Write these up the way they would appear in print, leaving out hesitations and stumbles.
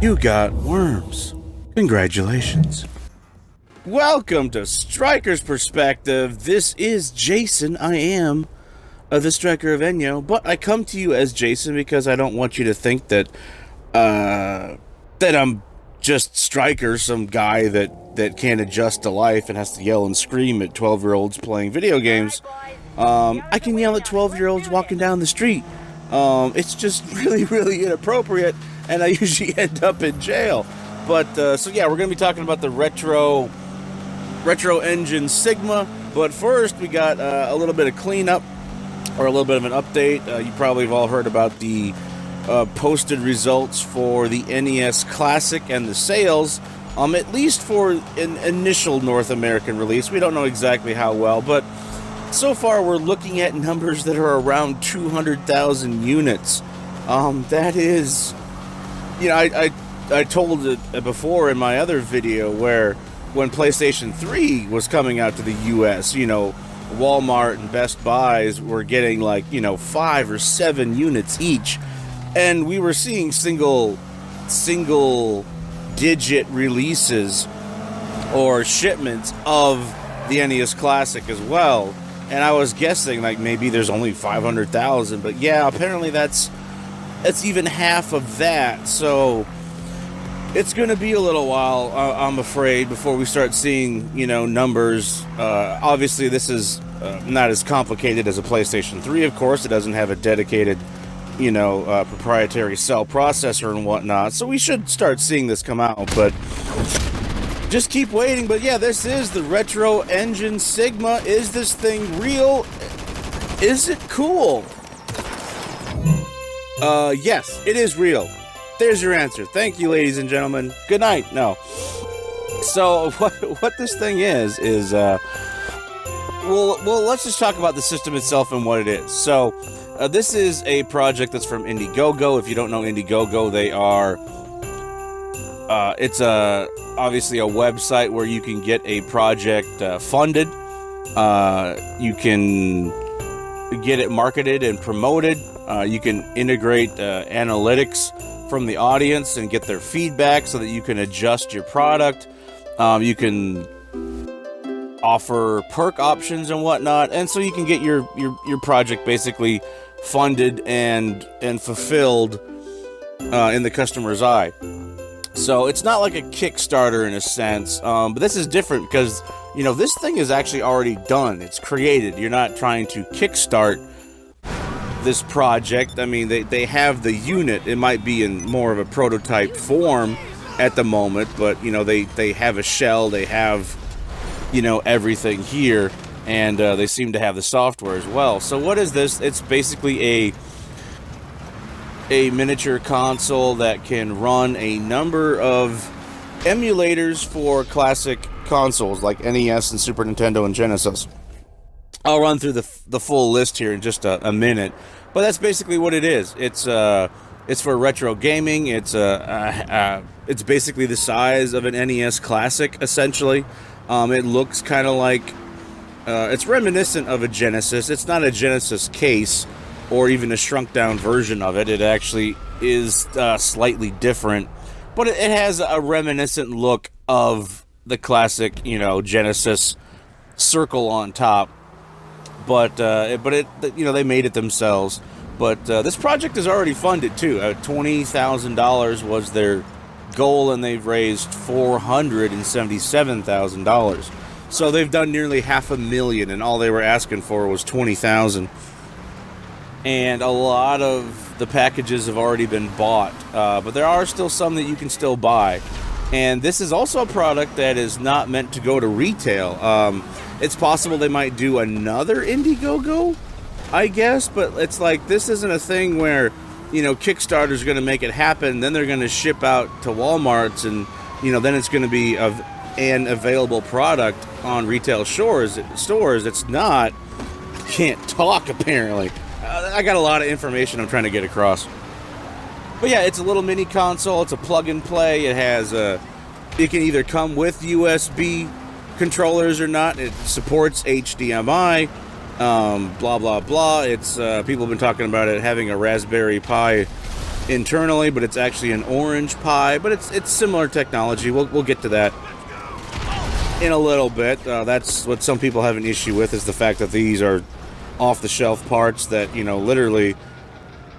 You got worms. Congratulations. Welcome to Stryker's Perspective. This is Jason. I am the Stryker of Enyo, but I come to you as Jason because I don't want you to think that I'm just Stryker, some guy that can't adjust to life and has to yell and scream at 12-year-olds playing video games. I can yell at 12-year-olds walking down the street. It's just really, really inappropriate, and I usually end up in jail. But, so yeah, we're going to be talking about the RetroEngine Sigma. But first, we got a little bit of cleanup, or a little bit of an update. You probably have all heard about the posted results for the NES Classic and the sales, at least for an initial North American release. We don't know exactly how well, but so far we're looking at numbers that are around 200,000 units. That is, you know, I told it before in my other video where when PlayStation 3 was coming out to the US, you know, Walmart and Best Buys were getting like, you know, 5 or 7 units each, and we were seeing single digit releases or shipments of the NES Classic as well. And I was guessing like maybe there's only 500,000, but yeah, apparently that's even half of that. So it's going to be a little while, I'm afraid, before we start seeing, you know, numbers. Obviously, this is not as complicated as a PlayStation 3, of course. It doesn't have a dedicated, you know, proprietary cell processor and whatnot. So we should start seeing this come out, but just keep waiting. But yeah, this is the RetroEngine Sigma. Is this thing real? Is it cool? Yes, it is real. There's your answer. Thank you, ladies and gentlemen. Good night. No. So what this thing is well, let's just talk about the system itself and what it is. So this is a project that's from Indiegogo. If you don't know Indiegogo, they are it's obviously a website where you can get a project funded. You can get it marketed and promoted. You can integrate analytics from the audience and get their feedback so that you can adjust your product. You can offer perk options and whatnot, and so you can get your project basically funded and fulfilled in the customer's eye. So it's not like a Kickstarter in a sense, but this is different because, you know, this thing is actually already done. It's created. You're not trying to kickstart this project. I mean, they have the unit. It might be in more of a prototype form at the moment, but, you know, they have a shell. They have, you know, everything here, and they seem to have the software as well. So what is this? It's basically a miniature console that can run a number of emulators for classic consoles like NES and Super Nintendo and Genesis. I'll run through the full list here in just a minute, but that's basically what it is. It's for retro gaming. It's basically the size of an NES Classic, essentially. It looks kind of like it's reminiscent of a Genesis. It's not a Genesis case or even a shrunk down version of it. It actually is slightly different, but it has a reminiscent look of the classic, you know, Genesis circle on top. But it, you know, they made it themselves. But this project is already funded too. $20,000 was their goal, and they've raised $477,000. So they've done nearly $500,000, and all they were asking for was $20,000. And a lot of the packages have already been bought, but there are still some that you can still buy. And this is also a product that is not meant to go to retail. It's possible they might do another Indiegogo, I guess, but it's like, this isn't a thing where, you know, Kickstarter's going to make it happen, then they're going to ship out to Walmarts, and, you know, then it's going to be an available product on retail stores. It's not. Can't talk, apparently. I got a lot of information I'm trying to get across. But yeah, it's a little mini console. It's a plug and play. It has it can either come with USB controllers or not. It supports HDMI. Blah blah blah. It's people have been talking about it having a Raspberry Pi internally, but it's actually an orange Pi, but it's similar technology. We'll get to that in a little bit. That's what some people have an issue with, is the fact that these are off-the-shelf parts that, literally,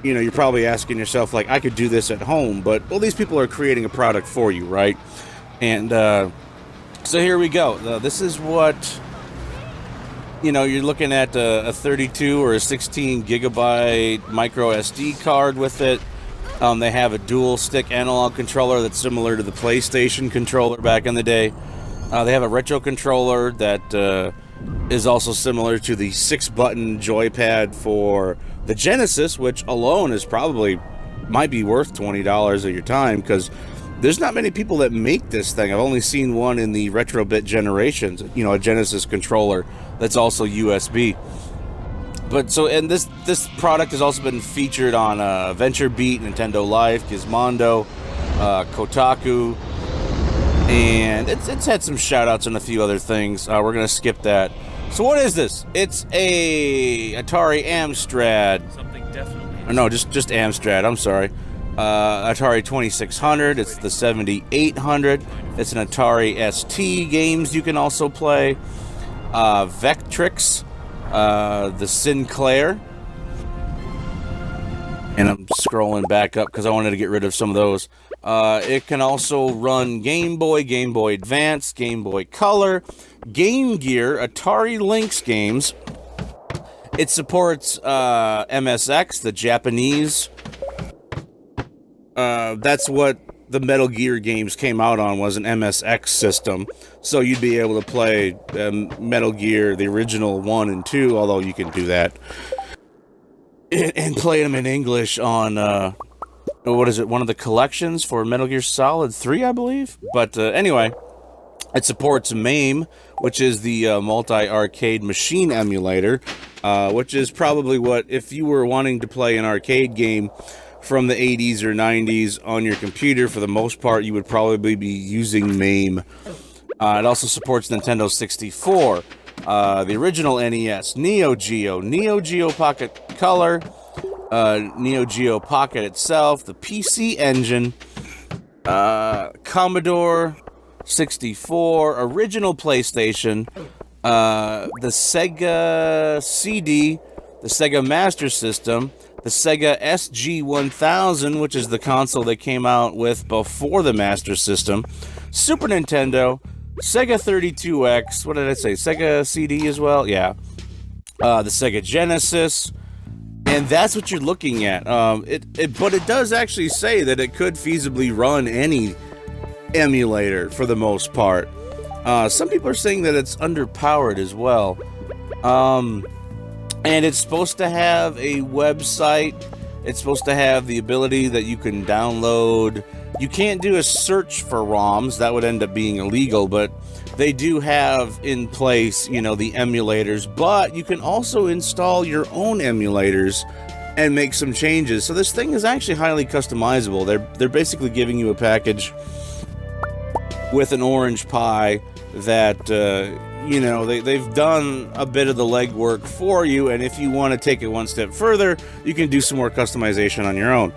you're probably asking yourself, like, I could do this at home, but, well, these people are creating a product for you, right? And so here we go. This is what, you're looking at a 32 or a 16 gigabyte micro SD card with it. They have a dual stick analog controller that's similar to the PlayStation controller back in the day. They have a retro controller that is also similar to the 6-button joypad for the Genesis, which alone is might be worth $20 of your time, because there's not many people that make this thing. I've only seen one in the Retrobit generations, a Genesis controller that's also USB. But and this product has also been featured on VentureBeat, Nintendo Life, Gizmondo, Kotaku, and it's had some shout-outs and a few other things. We're going to skip that. So what is this? It's a Atari Amstrad. Something definitely. No, just Amstrad. I'm sorry. Atari 2600. It's the 7800. It's an Atari ST games you can also play. Vectrix. The Sinclair. And I'm scrolling back up because I wanted to get rid of some of those. It can also run Game Boy, Game Boy Advance, Game Boy Color, Game Gear, Atari Lynx games. It supports MSX, the Japanese. That's what the Metal Gear games came out on, was an MSX system. So you'd be able to play Metal Gear, the original 1 and 2, although you can do that, and play them in English on, what is it, one of the collections for Metal Gear Solid 3, I believe? But anyway, it supports MAME, which is the multi-arcade machine emulator, which is probably what, if you were wanting to play an arcade game from the 80s or 90s on your computer, for the most part, you would probably be using MAME. It also supports Nintendo 64, the original NES, Neo Geo Pocket Color, Neo Geo Pocket itself, the PC Engine, Commodore 64, original PlayStation, the Sega CD, the Sega Master System, the Sega SG-1000, which is the console they came out with before the Master System, Super Nintendo, Sega 32X, what did I say, Sega CD as well? Yeah. The Sega Genesis, and that's what you're looking at. But it does actually say that it could feasibly run any emulator for the most part. Some people are saying that it's underpowered as well. And it's supposed to have a website. It's supposed to have the ability that you can download. You can't do a search for ROMs. That would end up being illegal, but they do have in place, the emulators. But you can also install your own emulators and make some changes. So this thing is actually highly customizable. They're basically giving you a package with an orange Pi that, they've done a bit of the legwork for you, and if you want to take it one step further, you can do some more customization on your own.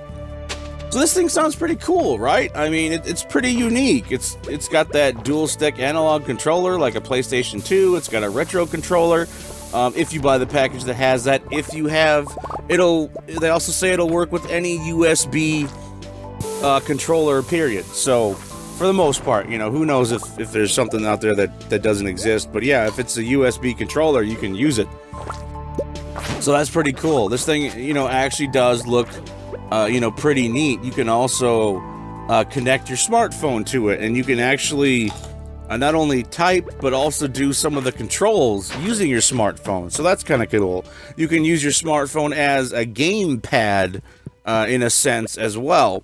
So this thing sounds pretty cool, right? I mean, it's pretty unique. It's got that dual stick analog controller like a PlayStation 2. It's got a retro controller. If you buy the package that has that, they also say it'll work with any USB controller, period. So for the most part, who knows if there's something out there that doesn't exist. But yeah, if it's a USB controller, you can use it. So that's pretty cool. This thing, actually does look, pretty neat. You can also connect your smartphone to it, and you can actually not only type, but also do some of the controls using your smartphone. So that's kind of cool. You can use your smartphone as a gamepad, in a sense, as well.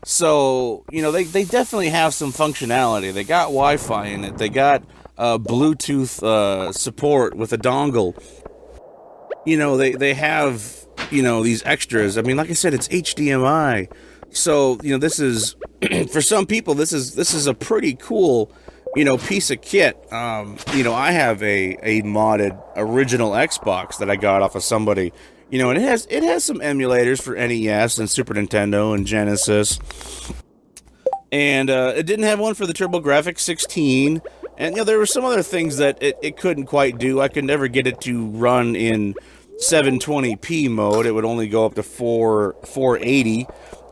So, they definitely have some functionality. They got Wi-Fi in it. They got Bluetooth support with a dongle. They have, these extras. I mean, like I said, it's HDMI. So, this is, for some people, this is a pretty cool, piece of kit. I have a modded original Xbox that I got off of somebody You know, and it has some emulators for NES and Super Nintendo and Genesis. And it didn't have one for the TurboGrafx 16. And, you know, there were some other things that it couldn't quite do. I could never get it to run in 720p mode. It would only go up to 480,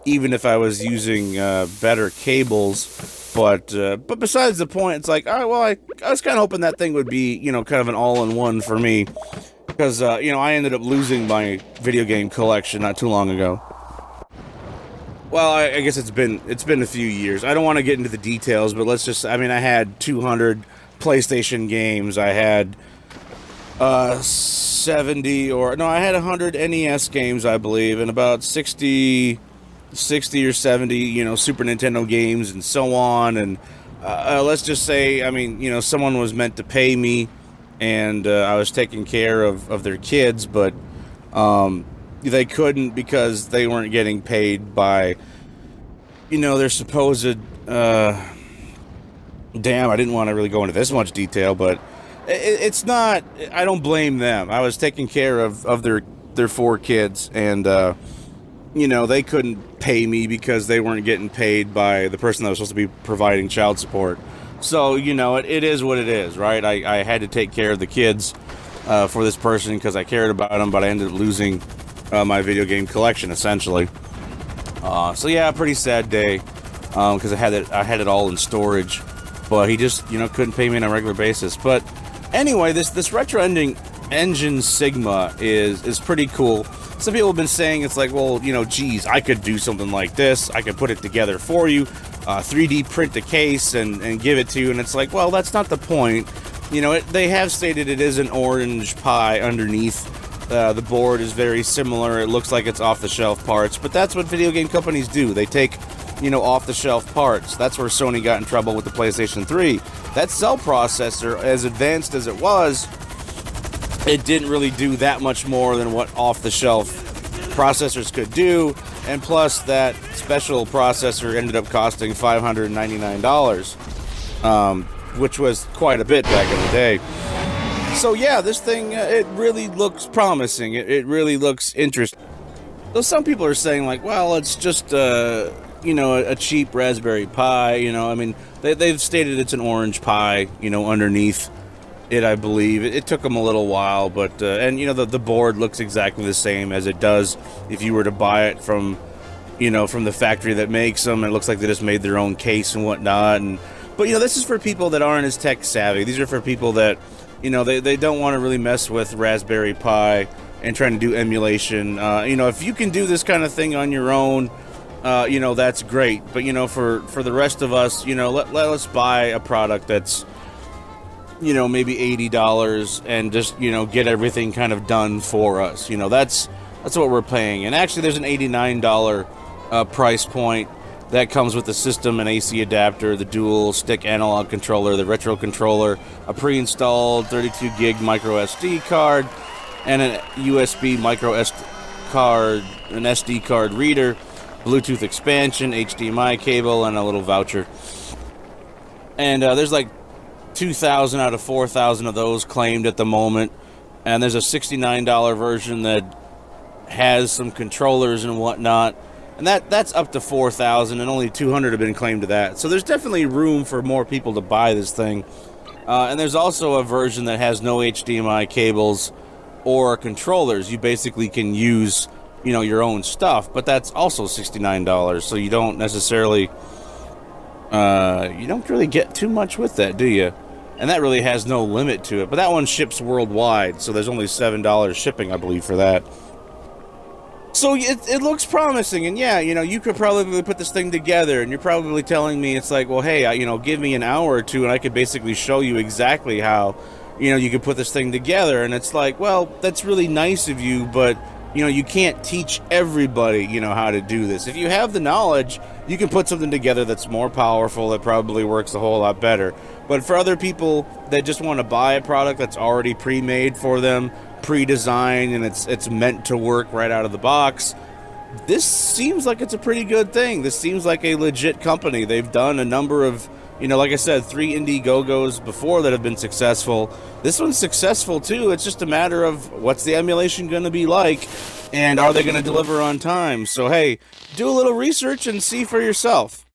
even if I was using better cables. But besides the point, it's like, all right, well, I was kind of hoping that thing would be, you know, kind of an all-in-one for me. Because, you know, I ended up losing my video game collection not too long ago. Well, I guess it's been a few years. I don't want to get into the details, but let's just, I mean, I had 200 PlayStation games. I had 70 or no, I had 100 NES games, I believe, and about 60 or 70, you know, Super Nintendo games and so on. And let's just say, I mean, you know, someone was meant to pay me, and I was taking care of their kids, but they couldn't because they weren't getting paid by, you know, their supposed, damn, I didn't want to really go into this much detail, but it's not, I don't blame them. I was taking care of their 4 kids, and, you know, they couldn't pay me because they weren't getting paid by the person that was supposed to be providing child support. So, you know, it is what it is, right? I had to take care of the kids for this person because I cared about them, but I ended up losing my video game collection, essentially. So yeah, pretty sad day, because I had it all in storage, but he just, you know, couldn't pay me on a regular basis. But anyway, this RetroEngine Sigma is pretty cool. Some people have been saying it's like, well, you know, geez, I could do something like this. I could put it together for you, 3D print a case and give it to you. And it's like, well, that's not the point. You know, they have stated it is an orange Pi underneath. The board is very similar. It looks like it's off-the-shelf parts, but that's what video game companies do. They take, you know, off-the-shelf parts. That's where Sony got in trouble with the PlayStation 3. That cell processor, as advanced as it was, it didn't really do that much more than what off-the-shelf processors could do, and plus that special processor ended up costing $599, which was quite a bit back in the day. So yeah, this thing, it really looks promising. It really looks interesting. So some people are saying like, well, it's just, you know, a cheap Raspberry Pi, you know, I mean, they've stated it's an orange Pi, you know, underneath it, I believe. It took them a little while, but, and, you know, the board looks exactly the same as it does if you were to buy it from, you know, from the factory that makes them. It looks like they just made their own case and whatnot. But, you know, this is for people that aren't as tech savvy. These are for people that, you know, they don't want to really mess with Raspberry Pi and trying to do emulation. You know, if you can do this kind of thing on your own, you know, that's great. But, you know, for the rest of us, you know, let us buy a product that's, you know, maybe $80 and just, you know, get everything kind of done for us. You know, that's what we're paying. And actually, there's an $89 price point that comes with the system, an AC adapter, the dual stick analog controller, the retro controller, a pre-installed 32 gig micro SD card, and a USB micro SD card, an SD card reader, Bluetooth expansion, HDMI cable, and a little voucher. And there's like 2,000 out of 4,000 of those claimed at the moment. And there's a $69 version that has some controllers and whatnot. And that's up to 4,000, and only 200 have been claimed to that. So there's definitely room for more people to buy this thing. And there's also a version that has no HDMI cables or controllers. You basically can use, you know, your own stuff, but that's also $69. So you don't necessarily, you don't really get too much with that, do you? And that really has no limit to it. But that one ships worldwide, so there's only $7 shipping, I believe, for that. So it looks promising, and yeah, you know, you could probably put this thing together, and you're probably telling me it's like, well, hey, you know, give me an hour or two, and I could basically show you exactly how, you know, you could put this thing together. And it's like, well, that's really nice of you, but, you know, you can't teach everybody, you know, how to do this. If you have the knowledge, you can put something together that's more powerful, that probably works a whole lot better. But for other people that just want to buy a product that's already pre-made for them, pre-designed, and it's meant to work right out of the box, this seems like it's a pretty good thing. This seems like a legit company. They've done a number of You know, like I said, 3 Indiegogo's before that have been successful. This one's successful too. It's just a matter of what's the emulation going to be like, and are they going to deliver on time? So hey, do a little research and see for yourself.